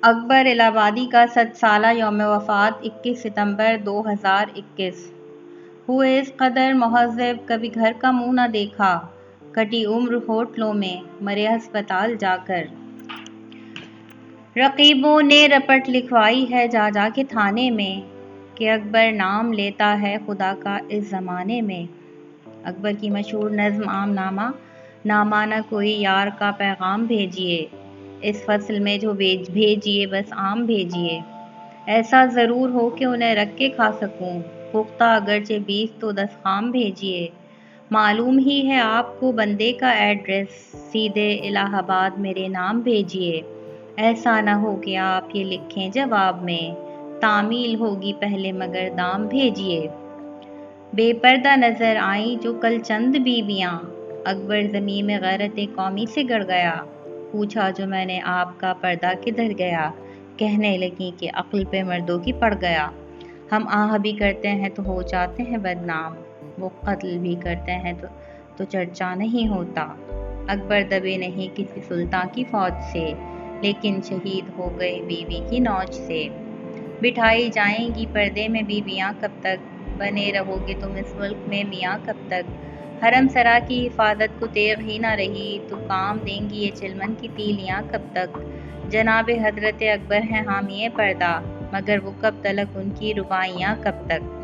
اکبر الہ آبادی کا 100 سالہ یوم وفات 21 ستمبر 2021۔ ہوئے اس قدر مہذب کبھی گھر کا منہ نہ دیکھا، کٹی عمر ہوٹلوں میں، مرے ہسپتال جا کر۔ رقیبوں نے رپٹ لکھوائی ہے جا جا کے تھانے میں، کہ اکبر نام لیتا ہے خدا کا اس زمانے میں۔ اکبر کی مشہور نظم عام نامہ، نامہ نہ کوئی یار کا پیغام بھیجیے، اس فصل میں جو بھیجیے بس آم بھیجیے، ایسا ضرور ہو کہ انہیں رکھ کے کھا سکوں، پختہ اگرچہ 20 تو 10 خام بھیجیے۔ معلوم ہی ہے آپ کو بندے کا ایڈریس، سیدھے الہ آباد میرے نام بھیجیے، ایسا نہ ہو کہ آپ یہ لکھیں جواب میں، تعمیل ہوگی پہلے مگر دام بھیجیے۔ بے پردہ نظر آئیں جو کل چند بیویاں، اکبر زمین میں غیرت قومی سے گڑ گیا، پوچھا جو میں نے آپ کا پردہ کدھر گیا، کہنے لگیں کہ عقل پہ مردوں کی پڑ گیا۔ ہم آہ بھی کرتے ہیں تو ہو جاتے ہیں بدنام، وہ قتل بھی کرتے ہیں تو چرچا نہیں ہوتا۔ اکبر دبے نہیں کسی سلطان کی فوج سے، لیکن شہید ہو گئے بیوی کی نوچ سے۔ بٹھائی جائیں گی پردے میں بیویاں کب تک، بنے رہو گے تم اس ملک میں میاں کب تک، حرم سرا کی حفاظت کو تیغ ہی نہ رہی تو کام دیں گی یہ چلمن کی تیلیاں کب تک۔ جناب حضرت اکبر ہیں حامیِ پردہ، مگر وہ کب تلک ان کی رباعیاں کب تک۔